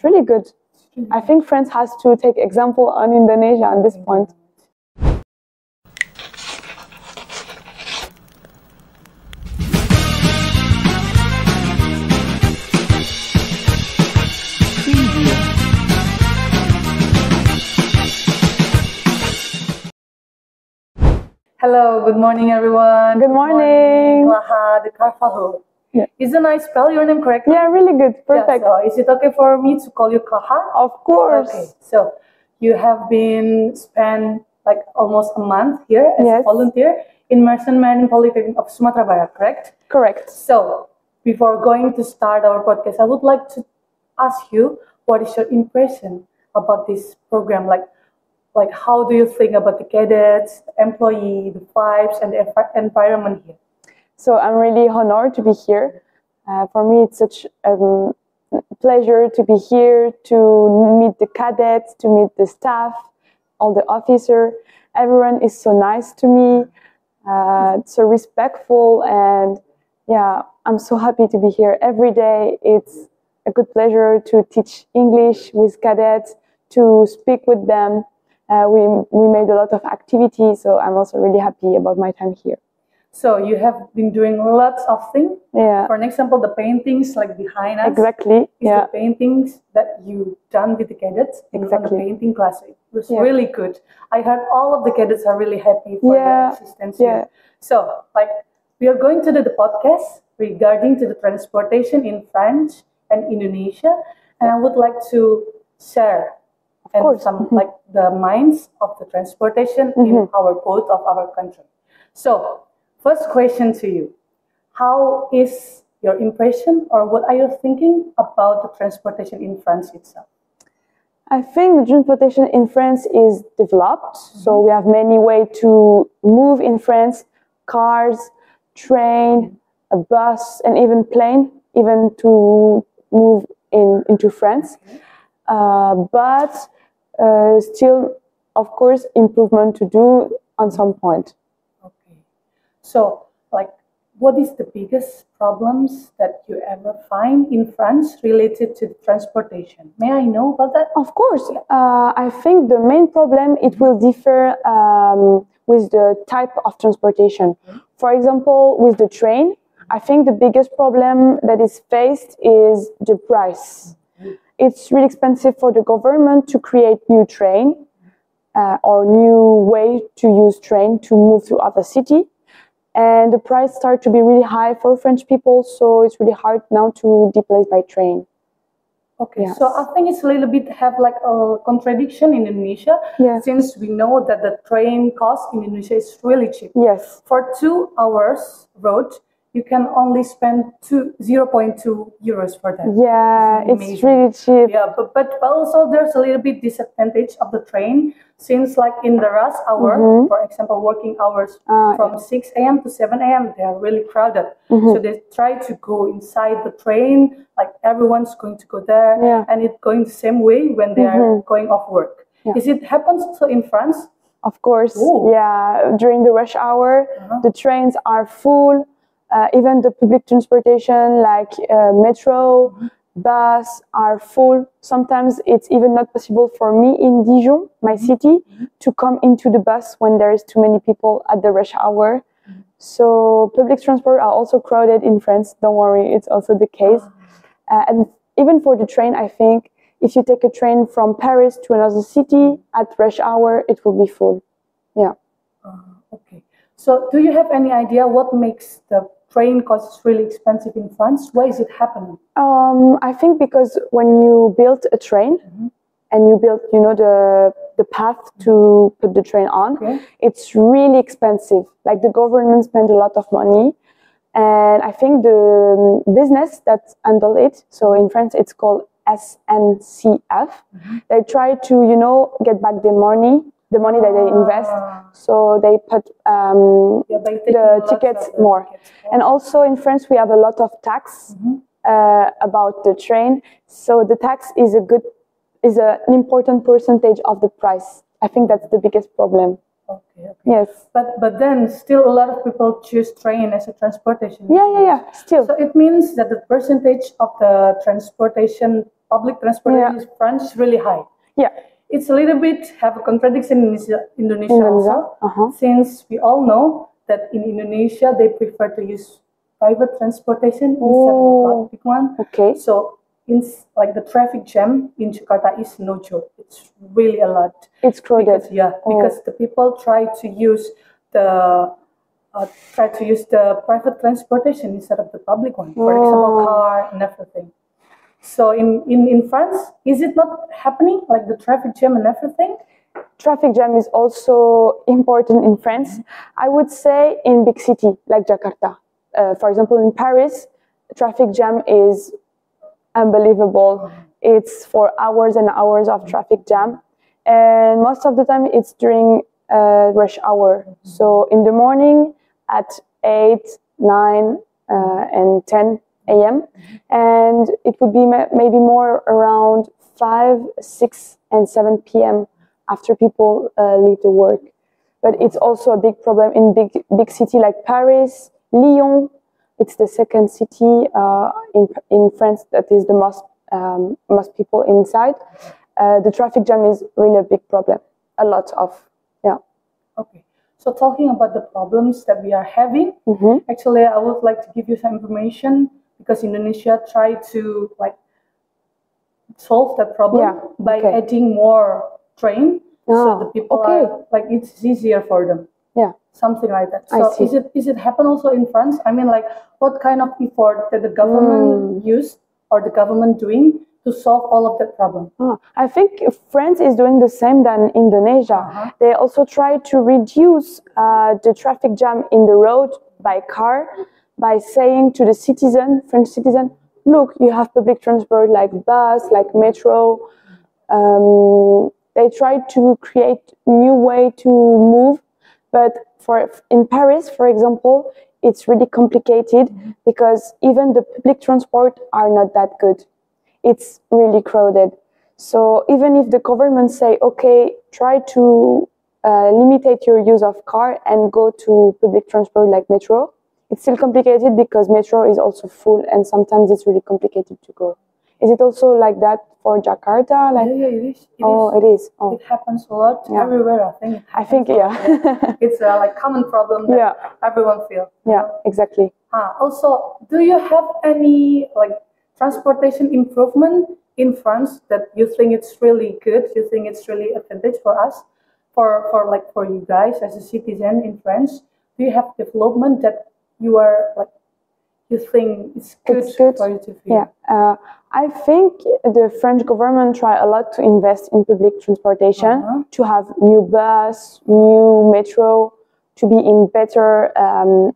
It's really good. I think France has to take example on Indonesia at this point. Hello, good morning everyone. Good morning. Clara De Carvalho. Yeah. Isn't I spell your name correctly? Yeah, really good. Perfect. Yeah, so is it okay for me to call you Clara? Of course. Okay, so you have been spent like almost a month here as a volunteer in Merchantman Politeknik of Sumatera Barat, correct? Correct. So before going to start our podcast, I would like to ask you, what is your impression about this program? Like how do you think about the cadets, the employee, the vibes, and the environment here? So I'm really honored to be here. For me, it's such a pleasure to be here, to meet the cadets, to meet the staff, all the officers. Everyone is so nice to me, so respectful, and yeah, I'm so happy to be here every day. It's a good pleasure to teach English with cadets, to speak with them. We made a lot of activities, so I'm also really happy about my time here. So you have been doing lots of things. Yeah. For example, the paintings like behind us. Exactly. The paintings that you done with the cadets in the painting class. It was really good. I heard all of the cadets are really happy for their existence here. So, we are going to do the podcast regarding to the transportation in France and Indonesia, and I would like to share some the minds of the transportation in our both of our country. So. First question to you, how is your impression or what are you thinking about the transportation in France itself? I think the transportation in France is developed, so we have many ways to move in France, cars, train, a bus, and even plane, even to move into France. But still, of course, improvement to do on some point. So, what is the biggest problems that you ever find in France related to transportation? May I know about that? Of course. I think the main problem, it will differ with the type of transportation. For example, with the train, I think the biggest problem that is faced is the price. It's really expensive for the government to create new train or new way to use train to move to other city. And the price starts to be really high for French people, so it's really hard now to displace by train. Okay, so I think it's a little bit have like a contradiction in Indonesia, since we know that the train cost in Indonesia is really cheap. Yes. For 2 hours road, you can only spend 0.2 euros for that. Yeah, it's really cheap. Yeah, but also there's a little bit disadvantage of the train, since like in the rush hour, for example, working hours from 6 a.m. to 7 a.m., they are really crowded. So they try to go inside the train, like everyone's going to go there, and it's going the same way when they are going off work. Is it happens also in France? Of course, yeah. During the rush hour, the trains are full. Even the public transportation like metro, bus are full. Sometimes it's even not possible for me in Dijon, my city, to come into the bus when there is too many people at the rush hour. So public transport are also crowded in France. Don't worry, it's also the case. And even for the train, I think if you take a train from Paris to another city at rush hour, it will be full. Yeah. Okay. So do you have any idea what makes the train costs really expensive in France? Why is it happening? I think because when you build a train and you build, the path to put the train on, it's really expensive. Like the government spends a lot of money, and I think the business that handle it. So in France, it's called SNCF. They try to, get back the money that they invest, so they put the tickets more. And also in France, we have a lot of tax about the train, so the tax is an important percentage of the price. I think that's the biggest problem. Okay. Yes. But then still a lot of people choose train as a transportation. Yeah. Still. So it means that the percentage of the transportation public transportation in France is really high. Yeah. It's a little bit have a contradiction in Indonesia also, since we all know that in Indonesia they prefer to use private transportation instead of the public one. Okay. So like the traffic jam in Jakarta is no joke. It's really a lot. It's crowded. Because the people try to use the private transportation instead of the public one. For example, car and everything. So in France, is it not happening, like the traffic jam and everything? Traffic jam is also important in France. I would say in big city like Jakarta. For example, in Paris, traffic jam is unbelievable. It's for hours and hours of traffic jam. And most of the time it's during rush hour. So in the morning at 8, 9, and 10 a.m. And it would be maybe more around 5, 6, and 7 p.m. after people leave the work. But it's also a big problem in big city like Paris, Lyon. It's the second city in France that is the most people inside. The traffic jam is really a big problem. A lot of, Okay. So talking about the problems that we are having, actually I would like to give you some information because Indonesia tried to like solve that problem by adding more train, so the people are like it's easier for them. Yeah, something like that. So is it happen also in France? I mean, like what kind of effort that the government used or the government doing to solve all of that problem? I think France is doing the same than Indonesia. They also try to reduce the traffic jam in the road by car by saying to the French citizen, look, you have public transport like bus, like metro. They try to create new way to move, but in Paris, for example, it's really complicated because even the public transport are not that good. It's really crowded. So even if the government say, okay, try to limit your use of car and go to public transport like metro, it's still complicated because metro is also full and sometimes it's really complicated to go. Is it also like that for Jakarta? Like, yeah, it is. It is. Oh. It happens a lot everywhere, I think. It's a like common problem that everyone feels. Yeah, exactly. Also, do you have any like transportation improvement in France that you think it's really good? You think it's really advantage for us, for you guys as a citizen in France? Do you have development that you are like you think it's good for you to feel? Yeah, I think the French government try a lot to invest in public transportation, to have new bus, new metro, to be in better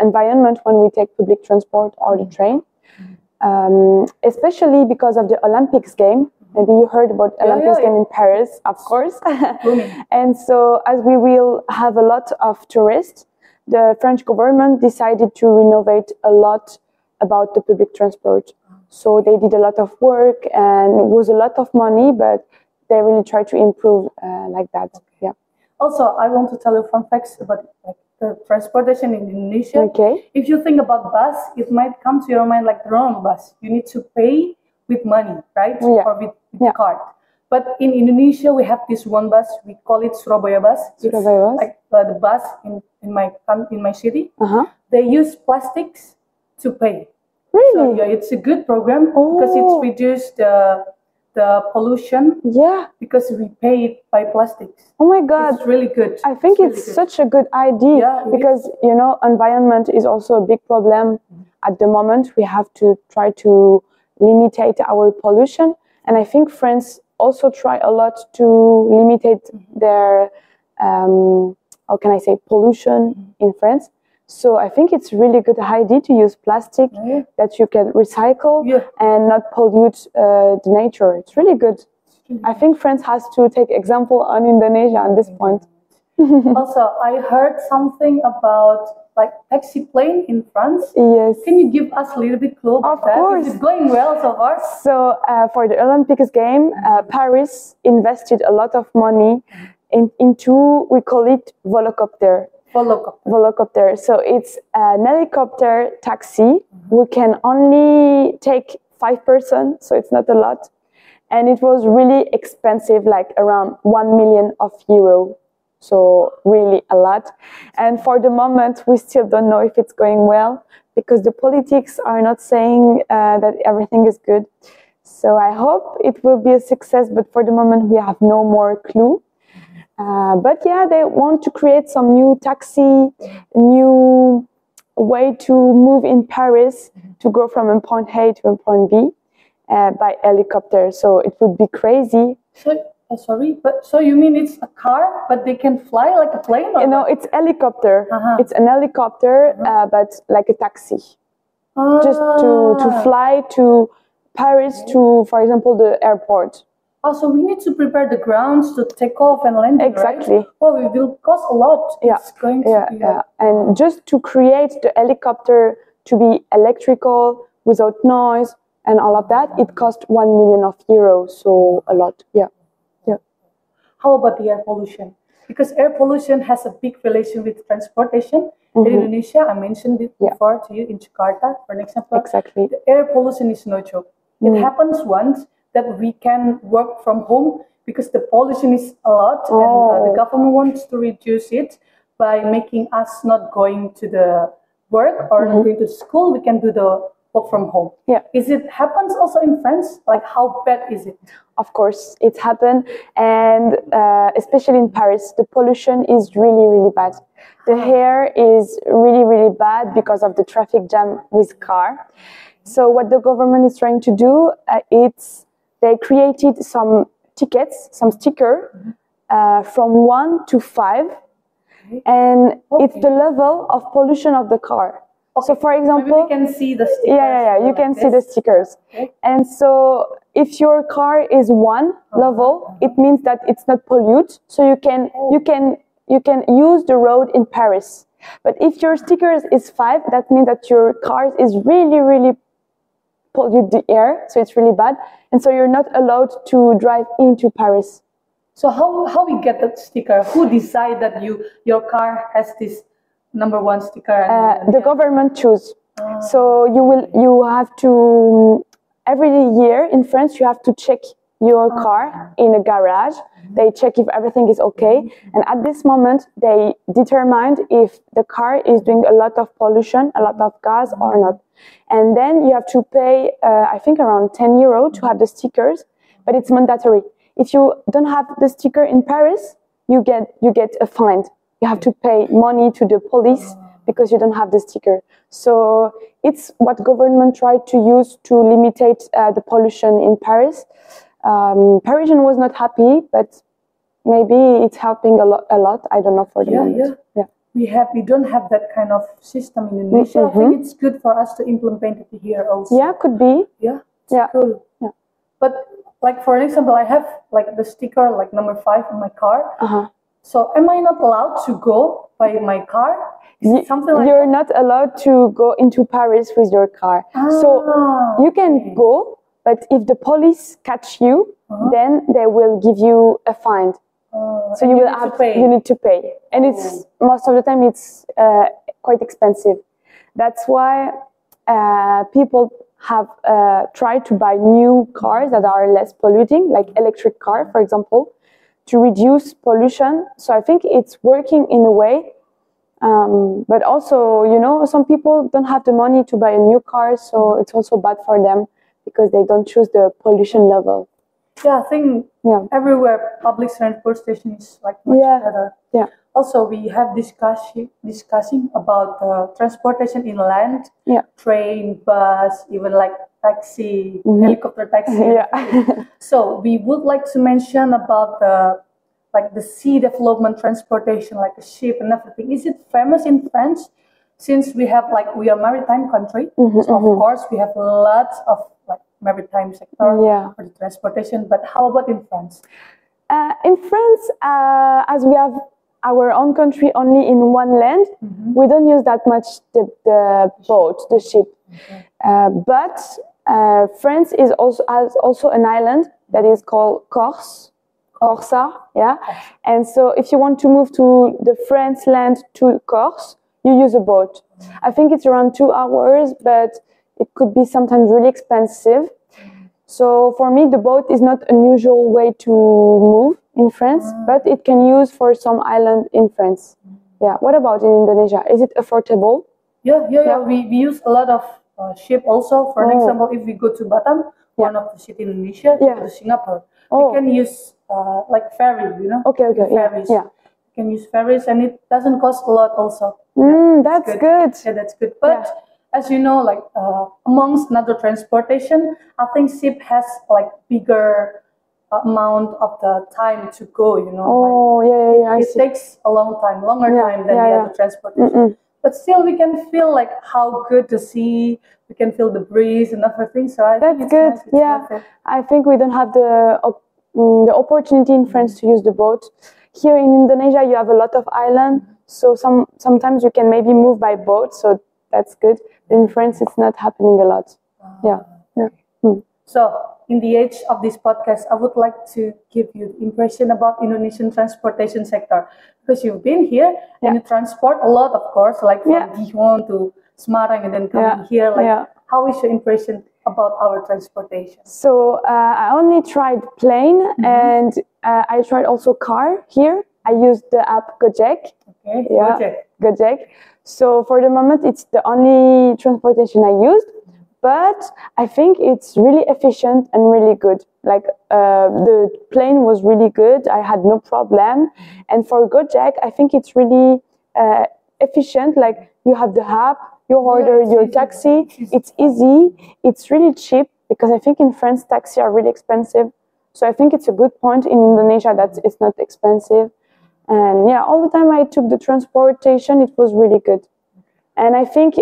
environment when we take public transport or the train. Especially because of the Olympics game. Maybe you heard about Olympics game in Paris, of course. And so as we will have a lot of tourists, the French government decided to renovate a lot about the public transport. So they did a lot of work and it was a lot of money, but they really tried to improve like that. Yeah. Also, I want to tell you fun facts about the transportation in Indonesia. Okay. If you think about bus, it might come to your mind like the wrong bus. You need to pay with money, right? Or with card. But in Indonesia, we have this one bus. We call it Surabaya bus. It's like the bus in my city. They use plastics to pay. Really? So it's a good program because it's reduced the pollution. Yeah. Because we pay it by plastics. Oh my God. It's really good. I think it's such a good idea because, you know, environment is also a big problem at the moment. We have to try to limit our pollution. And I think France also try a lot to limit their, how can I say, pollution in France. So I think it's really good idea to use plastic that you can recycle and not pollute the nature. It's really good. I think France has to take example on Indonesia at this point. Also, I heard something about like taxi plane in France. Yes. Can you give us a little bit clue about that? Of course. Is it going well so far? So for the Olympics game, Paris invested a lot of money into, we call it Helikopter. Helikopter. So it's an helicopter taxi. We can only take 5 persons, so it's not a lot. and it was really expensive, like around 1 million euro. So really a lot. And for the moment, we still don't know if it's going well, because the politics are not saying that everything is good. So I hope it will be a success, but for the moment we have no more clue. But yeah, they want to create some new taxi, new way to move in Paris, to go from a point A to a point B by helicopter. So it would be crazy. Sorry, but so you mean it's a car, but they can fly like a plane? Or no, it's helicopter. It's an helicopter, but like a taxi. Just to fly to Paris to, for example, the airport. Oh, so we need to prepare the grounds to take off and land. Exactly. Right? Oh, it will cost a lot. Yeah. It's going to be And just to create the helicopter to be electrical, without noise, and all of that, it cost 1 million euros. So a lot. Yeah. How about the air pollution? Because air pollution has a big relation with transportation. In Indonesia, I mentioned it before to you in Jakarta, for an example. Exactly. The air pollution is no joke. It happens once that we can work from home because the pollution is a lot, and the government wants to reduce it by making us not going to the work or not going to school. We can do the work from home. Yeah. Is it happens also in France? Like, how bad is it? Of course, it happened, and especially in Paris, the pollution is really, really bad. The air is really, really bad because of the traffic jam with car. So what the government is trying to do, they created some tickets, some sticker from 1 to 5, and it's the level of pollution of the car. Okay. So, for example, maybe we can see the stickers. You can see the stickers. Okay. And so, if your car is 1 level, it means that it's not polluted. So you can use the road in Paris. But if your sticker is 5, that means that your car is really, really pollute the air. So it's really bad, and so you're not allowed to drive into Paris. So how we get that sticker? Who decide that your car has this number 1 sticker? The government choose. So you have to every year in France you have to check your car in a garage. They check if everything is okay, and at this moment they determined if the car is doing a lot of pollution, a lot of gas or not. And then you have to pay I think around 10 euro to have the stickers, but it's mandatory. If you don't have the sticker in Paris, you get a fine. You have to pay money to the police because you don't have the sticker. So it's what government tried to use to limit the pollution in Paris. Parisian was not happy, but maybe it's helping a lot. I don't know for the moment. Yeah. We don't have that kind of system in Indonesia. I think it's good for us to implement it here also. Yeah, could be. Yeah, cool. Yeah. But like for example, I have like the sticker like number 5 in my car. So am I not allowed to go by my car? Something like you're not allowed to go into Paris with your car. So you can go, but if the police catch you, then they will give you a fine. So you need to pay, and it's most of the time it's quite expensive. That's why people have tried to buy new cars that are less polluting, like electric car, for example, to reduce pollution. So I think it's working in a way, but also, some people don't have the money to buy a new car, so it's also bad for them because they don't choose the pollution level. Yeah, I think everywhere public transportation is like much better. Yeah. Also, we have discussing about transportation in land, train, bus, even like taxi, helicopter taxi. So we would like to mention about the sea development transportation, like a ship and everything. Is it famous in France? Since we are maritime country, so of course we have lots of maritime sector for the transportation. But how about in France? In France, as we have our own country only in one land, we don't use that much the boat, the ship. But France has also an island that is called Corsa, and so if you want to move to the French land to Corse, you use a boat. I think it's around 2 hours, but it could be sometimes really expensive. So for me, the boat is not an usual way to move in France, but it can use for some island in France. Yeah. What about in Indonesia? Is it affordable? Yeah. We use a lot of ship also. For an example, if we go to Batam, one of the cities in Indonesia, to go to Singapore, we can use like ferry, you know? Okay. Ferries. Yeah. We can use ferries, and it doesn't cost a lot also. That's good. Yeah, that's good. But as you know, like amongst another transportation, I think ship has like bigger amount of the time to go, you know. It takes a longer time than the other transportation. But still, we can feel like how good the sea, we can feel the breeze and other things. So I think it's good. Nice, it's worth it. I think we don't have the opportunity in France to use the boat. Here in Indonesia, you have a lot of island, so sometimes you can maybe move by boat. So that's good. But in France, it's not happening a lot. So, in the edge of this podcast, I would like to give you the impression about Indonesian transportation sector, because you've been here and you transport a lot, of course, like from Gihon to Semarang and then coming here. Like, how is your impression about our transportation? So I only tried plane and I tried also car here. I used the app Gojek. Gojek. So for the moment, it's the only transportation I used. But I think it's really efficient and really good. Like the plane was really good. I had no problem. And for Gojek, I think it's really efficient. Like you have the app, you order your taxi. It's easy. It's really cheap because I think in France taxis are really expensive. So I think it's a good point in Indonesia that it's not expensive. And all the time I took the transportation, it was really good. And I think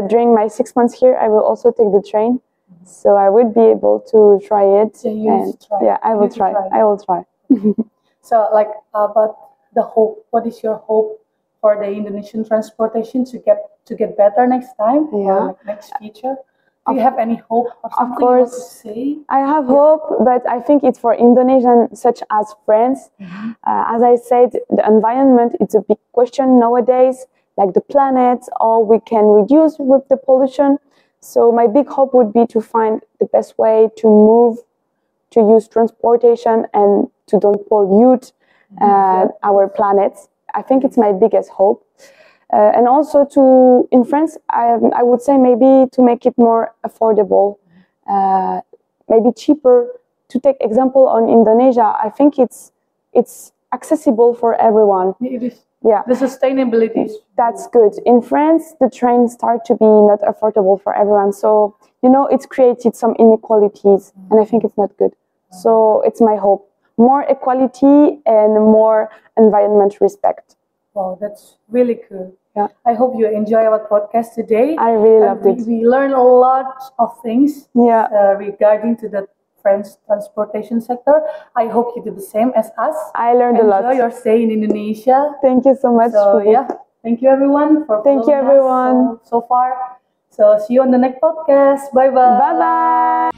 during my 6 months here, I will also take the train. So I would be able to try it. I will try. So, like, about the hope, what is your hope for the Indonesian transportation to get better next time? Or like next future? Do you have any hope or something of course, you want to say? I have hope, but I think it's for Indonesians such as France. As I said, the environment, it's a big question nowadays. Like the planet, or we can reduce with the pollution. So my big hope would be to find the best way to move, to use transportation and to don't pollute our planet. I think it's my biggest hope. And also in France, I would say maybe to make it more affordable, maybe cheaper. To take example on Indonesia, I think it's accessible for everyone. It is. Yeah, the sustainability. That's good. In France, the trains start to be not affordable for everyone. So, it's created some inequalities, and I think it's not good. So it's my hope. More equality and more environment respect. Wow, that's really cool. Yeah. I hope you enjoy our podcast today. I really loved it. We learned a lot of things regarding to the French transportation sector. I hope you do the same as us. I learned a lot. Enjoy your stay in Indonesia. Thank you so much. So thank you everyone for following us so far. So see you on the next podcast. Bye bye. Bye bye.